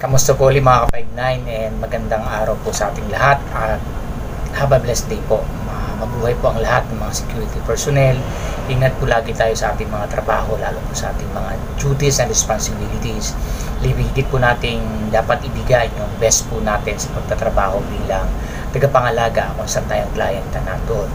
Kamusta po ulit mga ka-59 and magandang araw po sa ating lahat at have a blessed day po. Mabuhay po ang lahat ng mga security personnel. Ingat po lagi tayo sa ating mga trabaho, lalo po sa ating mga duties and responsibilities. Higit po nating dapat ibigay yung best po natin sa pagtatrabaho bilang tagapangalaga kung saan tayong client na nandun.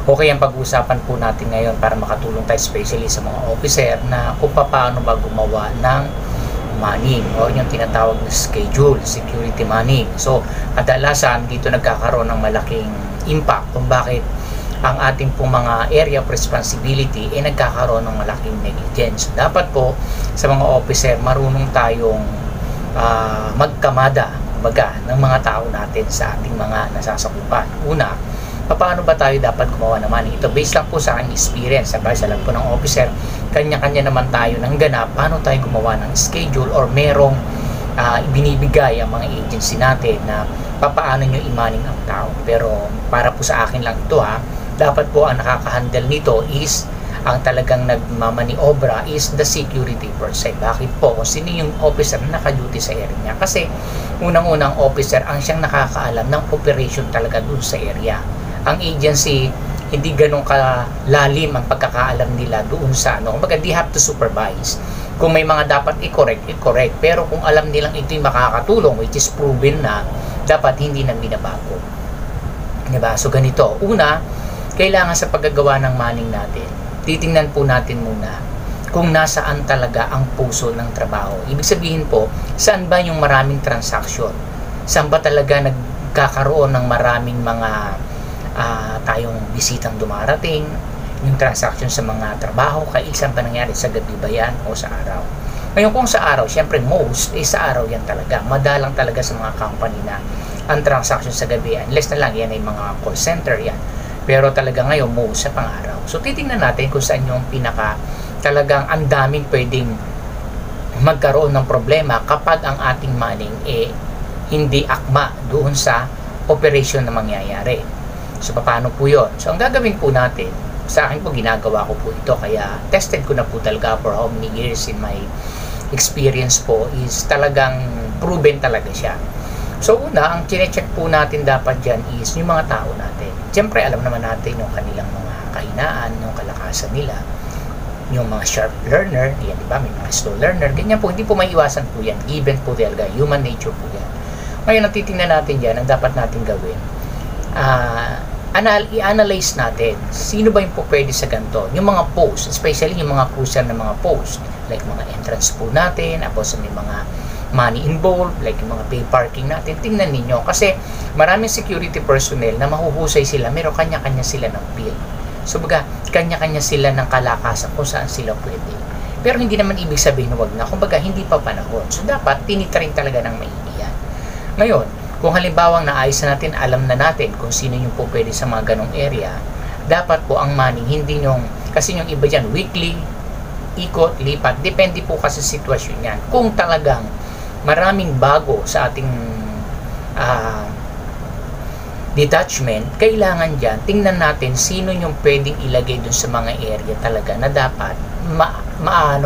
Okay, ang pag-uusapan po natin ngayon para makatulong tayo especially sa mga officer na kung paano ba gumawa ng manning o yung tinatawag na schedule, security manning. So, kadalasan dito nagkakaroon ng malaking impact kung bakit ang ating pong mga area of responsibility ay nagkakaroon ng malaking negligence. Dapat po sa mga officer marunong tayong magkamada ng mga tao natin sa ating mga nasasakupan. Una, paano ba tayo dapat gumawa naman? Ito based lang po sa aking experience. Sa alam po ng officer, kanya-kanya naman tayo ng ganap paano tayo gumawa ng schedule or merong ibinibigay ang mga agency natin na paano nyo i-manning ang tao. Pero para po sa akin lang ito dapat po ang nakaka-handle nito is ang talagang nagmamaniobra is the security per se. Bakit po? Kung sino yung officer na naka-duty sa area niya. Kasi unang-unang officer ang siyang nakakaalam ng operation talaga dun sa area. Ang agency, hindi ganun kalalim ang pagkakaalam nila doon sa Kumbaga, they have to supervise. Kung may mga dapat i-correct. Pero kung alam nilang ito'y makakatulong, which is proven na, dapat hindi na binabago. Diba? So, ganito. Una, kailangan sa paggagawa ng manning natin, titingnan po natin muna kung nasaan talaga ang puso ng trabaho. Ibig sabihin po, saan ba yung maraming transaction? Saan ba talaga nagkakaroon ng maraming mga tayong bisitang dumarating, yung transaction sa mga trabaho, kailan ba nangyari sa gabi ba yan o sa araw? Ngayon kung sa araw, syempre most, sa araw yan talaga. Madalang talaga sa mga company na ang transaction sa gabi, unless na lang yan ay mga call center yan. Pero talaga ngayon, most sa pang-araw. So titingnan natin kung saan yung talagang ang daming pwedeng magkaroon ng problema kapag ang ating manning hindi akma doon sa operation na mangyayari. So, paano po yun? So, ang gagawin po natin, sa akin po, ginagawa ko po ito, kaya tested ko na po talaga for how many years in my experience po, is talagang proven talaga siya. So, una, ang chinecheck po natin dapat dyan is yung mga tao natin. Siyempre, alam naman natin yung kanilang mga kahinaan, yung kalakasan nila, yung mga sharp learner, yan, diba? May mga slow learner, ganyan po, hindi po may iwasan po yan. Given po talaga, human nature po yan. Ngayon, ang titingnan natin dyan, ang dapat natin gawin, i-analyze natin sino ba yung po pwede sa ganito, yung mga post, especially yung mga crucial na mga post, like mga entrance po natin, tapos may mga money involved, like yung mga pay parking natin. Tingnan ninyo, kasi maraming security personnel na mahuhusay sila, pero kanya-kanya sila ng bill. So baga, kanya-kanya sila ng kalakasan kung saan sila pwede. Pero hindi naman ibig sabihin na wag na, kumbaga hindi pa panahon. So dapat tinitrain talaga ng maigi yan. Ngayon, kung halimbawang naayos na natin, alam na natin kung sino yung po pwede sa mga ganong area, dapat po ang manning hindi yung, kasi yung iba dyan, weekly, ikot, lipat, depende po kasi sitwasyon yan. Kung talagang maraming bago sa ating detachment, kailangan dyan, tingnan natin sino yung pwedeng ilagay dun sa mga area talaga na dapat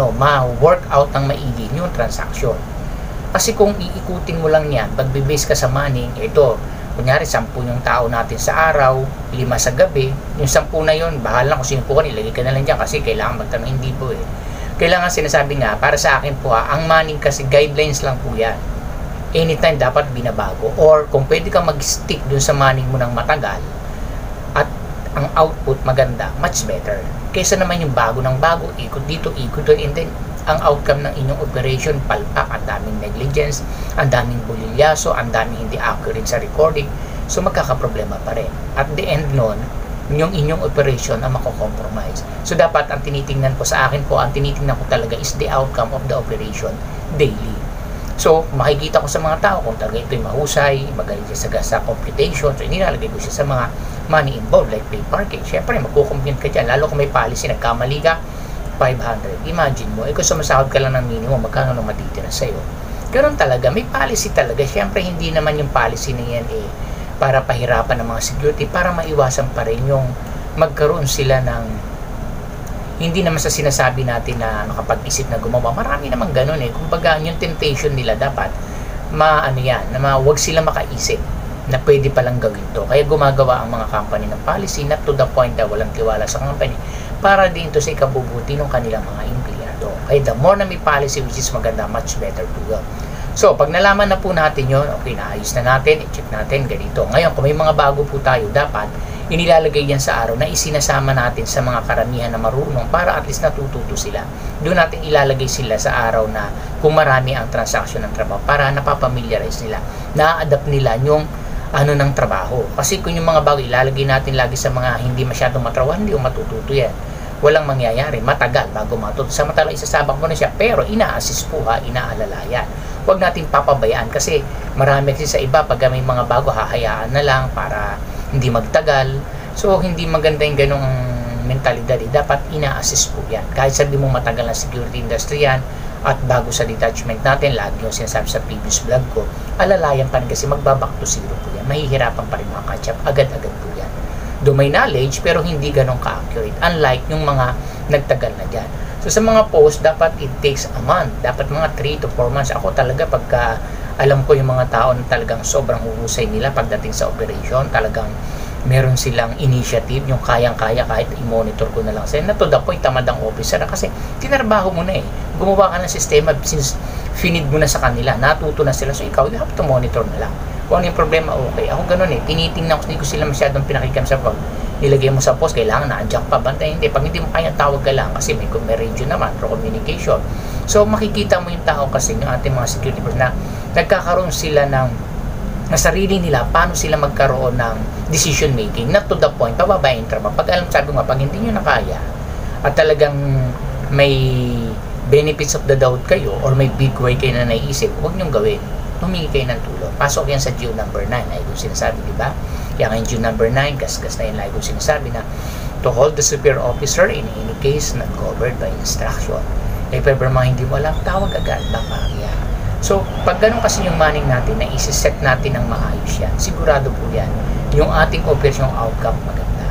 ma-work out ng maigi yung transaction. Kasi kung iikutin mo lang yan, pag-base ka sa manning, ito, kunyari, 10 yung tao natin sa araw, 5 sa gabi, yung 10 na yun, bahala kung sino po ka, ilagay ka na lang dyan kasi kailangan magtanong, hindi po Kailangan sinasabi nga, para sa akin po ang manning kasi guidelines lang po yan. Anytime dapat binabago, or kung pwede kang mag-stick dun sa manning mo ng matagal, at ang output maganda, much better. Kaysa naman yung bago ng bago, ikot dito, ikot doon, and then, ang outcome ng inyong operation, palpak, ang daming negligence, ang daming bulilyaso, ang daming hindi accurate sa recording, so magkakaproblema pa rin. At the end nun, yung inyong operation ang mako-compromise. So dapat ang tinitingnan ko sa akin po, ang tinitingnan ko talaga is the outcome of the operation daily. So makikita ko sa mga tao kung talaga ito'y mahusay, magaling siya sa computation, so inilalagay ko siya sa mga money involved like pay parking. Siyempre magkukompute ka dyan, lalo kung may policy, nagkamali ka, 500. Imagine mo, kung sumasahod ka lang ng minimum, magkano nang matitira sa'yo? Ganun talaga, may policy talaga. Siyempre, hindi naman yung policy na yan para pahirapan ng mga security, para maiwasan pa rin yung magkaroon sila ng hindi naman sa sinasabi natin na makapag-isip na gumawa. Marami naman ganun eh. Kumbaga, yung temptation nila dapat wag sila makaisip na pwede palang gawin to. Kaya gumagawa ang mga company ng policy na to the point na walang tiwala sa company para din to sa ikabubuti ng kanilang mga empleyado. Kaya the more na may policy which is maganda, much better to go. So, pag nalaman na po natin yun, okay, naayos na natin, i-check natin, ganito. Ngayon, kung may mga bago po tayo, dapat inilalagay yan sa araw na isinasama natin sa mga karamihan na marunong para at least natututo sila. Doon natin ilalagay sila sa araw na kung marami ang transaction ng trabaho para napapamiliarize nila, na-adapt nila yung ng trabaho. Kasi kung yung mga bago ilalagay natin lagi sa mga hindi masyadong matrawa, hindi matututo yan. Walang mangyayari, matagal bago matuto. Samantala isasabak mo na siya, pero ina-assist po inaalala yan. Huwag natin papabayaan kasi marami kasi sa iba pag may mga bago hahayaan na lang para hindi magtagal. So hindi maganda yung ganong mentalidad. Dapat ina-assist po yan. Kahit sabi mo matagal na security industry yan at bago sa detachment natin, lagi yung sinasabi sa previous vlog ko, alalayan pa rin kasi magbaback to zero po yan. Mahihirapan pa rin mga catch up. Agad-agad po yan. Do may knowledge pero hindi ganong ka-accurate. Unlike yung mga nagtagal na dyan. So sa mga post, dapat it takes a month. Dapat mga 3 to 4 months. Ako talaga pagka alam ko yung mga tao na talagang sobrang uhusay nila pagdating sa operation, talagang meron silang initiative, yung kayang-kaya kahit i-monitor ko na lang sila. Na to the point, tamad ang officer kasi tinarbaho mo na gumawa ka ng sistema since finid mo na sa kanila, natuto na sila. So ikaw, you have to monitor na lang. Kung ano yung problema, okay. Ako ganun tinitingnan ko, hindi ko sila masyadong pinakikam sa pag nilagay mo sa post, kailangan na-adjust pa, bantay, hindi. Pag hindi mo kaya tawag ka lang kasi may radio naman, through communication. So makikita mo yung tao kasi, yung ating mga security person na nagkakaroon sila ng na sarili nila, paano sila magkaroon ng decision making, not to the point, pababayin trabaho. Pag alam, sabi nga, pag hindi nyo na kaya, at talagang may benefits of the doubt kayo, or may big way kayo na naisip, huwag nyong gawin. Humingi kayo ng tulong. Pasok yan sa GO number 9, ay kung sinasabi, di ba? Kaya ngayon GO number 9, gas-gas na yun, like kung sinasabi na, to hold the superior officer in any case not covered by instruction. If ever mga hindi mo alam, tawag agad, baka yan. So, pag ganun kasi yung manning natin na isi-set natin ng maayos yan, sigurado po yan, yung ating operation outcome maganda.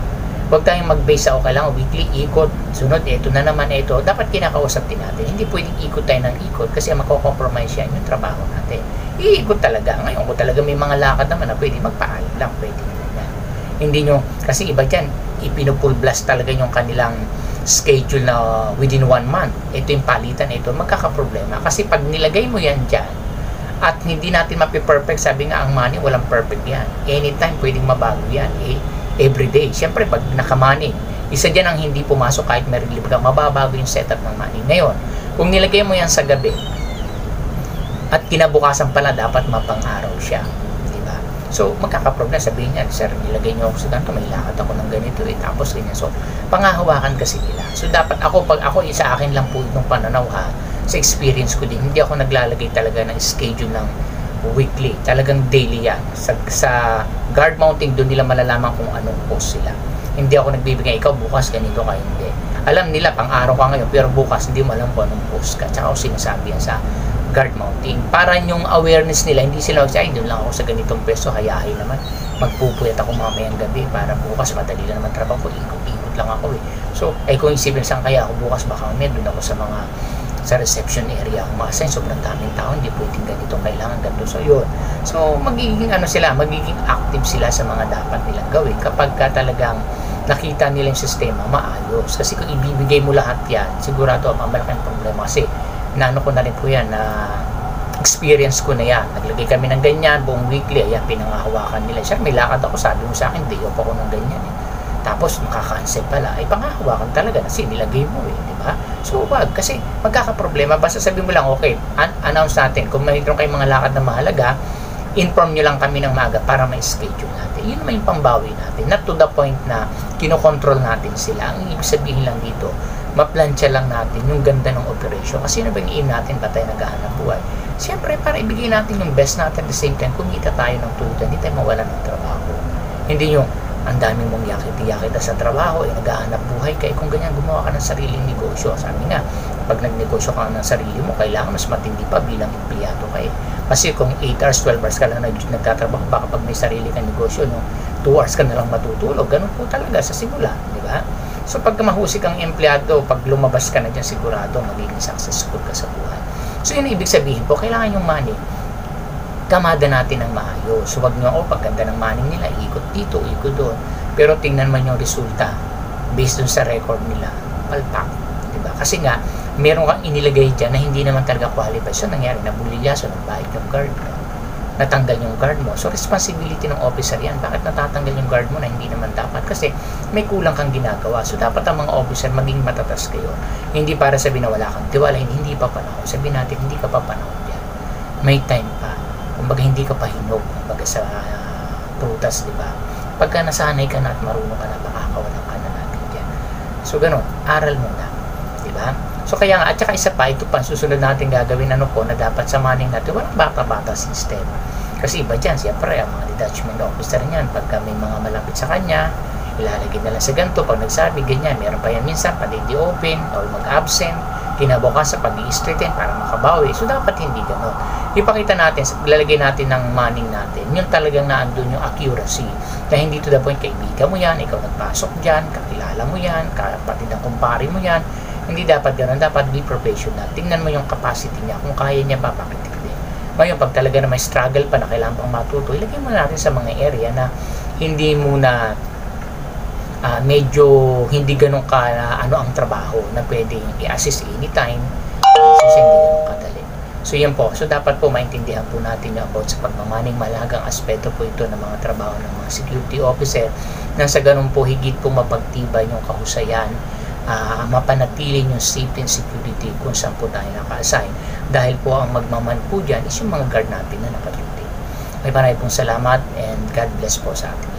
Huwag tayong mag-base sa okay lang, weekly ikot, sunod, eto na naman ito, dapat kinakausap din natin. Hindi pwedeng ikot tayo ng ikot kasi mako-compromise yan yung trabaho natin. Iikot talaga. Ngayon, kung talaga may mga lakad naman na pwede magpaalam lang, pwede yan. Hindi nyo, kasi iba dyan, ipinupul blast talaga yung kanilang schedule na within 1 month. Ito yung palitan, ito magkakaproblema kasi pag nilagay mo yan dyan at hindi natin mapiperfect, sabi nga ang money walang perfect yan, anytime pwedeng mabago yan everyday. Siyempre pag nakamani, isa dyan ang hindi pumasok kahit may relief ka, mababago yung setup ng money. Ngayon, kung nilagay mo yan sa gabi at kinabukasan pala dapat mapang-araw siya, so, magkakaproblema, sabihin niya, sir, nilagay niyo ako sa ganito, may lakad ako ng ganito, tapos ganyan. So, pangahawakan kasi nila. So, dapat pag ako, sa akin lang po itong pananaw sa experience ko din, hindi ako naglalagay talaga ng schedule ng weekly. Talagang daily yan. Sa guard mounting, doon nila malalaman kung anong post sila. Hindi ako nagbibigay, ikaw bukas ganito ka, hindi. Alam nila, pang-araw ka ngayon, pero bukas hindi mo alam kung anong post ka. Tsaka ako sinasabi yan sa guard mounting. Para yung awareness nila, hindi sila ay doon lang ako sa ganitong pwesto, hayahay naman. Magpupuyat ako mamayang gabi para bukas madali lang naman trabaho ko, ikot-ikot lang ako So, kung isipin saan kaya ako bukas, baka doon ako sa reception area ako ma-assign, sobrang daming tao, hindi pwedeng ganito, kailangan ganito. So, yun. So, magiging magiging active sila sa mga dapat nilang gawin kapag talagang nakita nila yung sistema maayos. Kasi kung ibibigay mo lahat yan, sigurado malaking problema kasi naano ko na rin po yan na experience ko na yan. Naglagay kami ng ganyan buong weekly, ayan, pinangahawakan nila. Siya, may lakad ako, sabi mo sa akin, day off ako ng ganyan Tapos, makaka-cancel pala. Ay, pangahawakan talaga kasi nilagay mo di ba? So, wag. Kasi, magkakaproblema. Basta sabi mo lang, okay, announce natin. Kung mayroon kayong mga lakad na mahalaga, inform nyo lang kami ng maaga para ma-schedule natin. Yun naman yung pambawi natin. Not to the point na kinokontrol natin sila. Ang ibig sabihin lang dito, maplansya lang natin yung ganda ng operation. Kasi yun na ba yung aim natin, ba tayo naghahanap buhay? Siyempre, para ibigay natin yung best natin at the same time, kumita tayo ng tulutan, hindi tayo mawala ng trabaho. Hindi yung, ang daming mong yakit sa trabaho, naghahanap buhay ka. Kung ganyan, gumawa ka ng sariling negosyo. Sabi nga, pag nagnegosyo ka ng sarili mo, kailangan mas matindi pa bilang empleyado ka Kasi kung 8 hours, 12 hours ka lang nagtatrabaho, baka pag may sarili kang negosyo, 2 hours ka na lang matutulog. Ganun po talaga sa simula, di ba? So, pag mahusik kang empleyado, pag lumabas ka na dyan, sigurado, magiging successful ka sa buhay. So, yun ang ibig sabihin po, kailangan yung money kamada natin ng maayos. So wag nyo, pagganda ng manning nila, ikot dito, ikot doon. Pero tingnan man yung resulta based dun sa record nila, palpak. Diba? Kasi nga, meron kang inilagay dyan na hindi naman talaga qualified. So nangyari, nabulilya, so nagbahit yung guard mo. Natanggal yung guard mo. So responsibility ng officer yan. Bakit natatanggal yung guard mo na hindi naman dapat? Kasi may kulang kang ginagawa. So dapat ang mga officer maging matatas kayo. Hindi para sabihin na wala kang tiwala, hindi pa panahon. Sabihin natin, hindi ka pa panahon yan. May time pa. Kumbaga hindi ka pa hinog. Kumbaga sa prutas, di ba? Pagka nasanay ka na at marunong ka na, makakawalan ka na natin dyan. So ganun, aral muna. Di ba? So kaya nga, at saka isa pa, ito pa, susunod natin gagawin na dapat sa manning natin, walang bata-bata system. Kasi iba dyan, siyempre, ang mga detachment officer niyan, pagka may mga malapit sa kanya, ilalagay na lang sa ganito, pag nagsabi, ganyan, meron pa yan minsan, di open, or mag-absent, kinabukas sa pag-i-straighten para makabawi. So dapat hindi gano'n. Ipakita natin, ilalagay natin ng manning natin, yung talagang naandun yung accuracy. Na hindi to the point, kaibigan mo yan, ikaw nagpasok dyan, kakilala mo yan, kapatid ng kumpare mo yan. Hindi dapat gano'n, dapat be professional. Tingnan mo yung capacity niya, kung kaya niya, papakitik din. Ngayon, pag talaga na may struggle pa na kailangan pang matuto, ilagay mo natin sa mga area na hindi muna medyo hindi ganun ka ano ang trabaho na pwedeng i-assist anytime since hindi ganun kadali. So yan po. So dapat po maintindihan po natin yung about sa pagmamaning, malagang aspeto po ito ng mga trabaho ng mga security officer na sa ganun po higit po mapagtibay yung kahusayan, mapanatili yung safety and security kung saan po tayo naka-assign. Dahil po ang magmaman po dyan is yung mga guard natin na naka-duty. May maraming pong salamat and God bless po sa atin.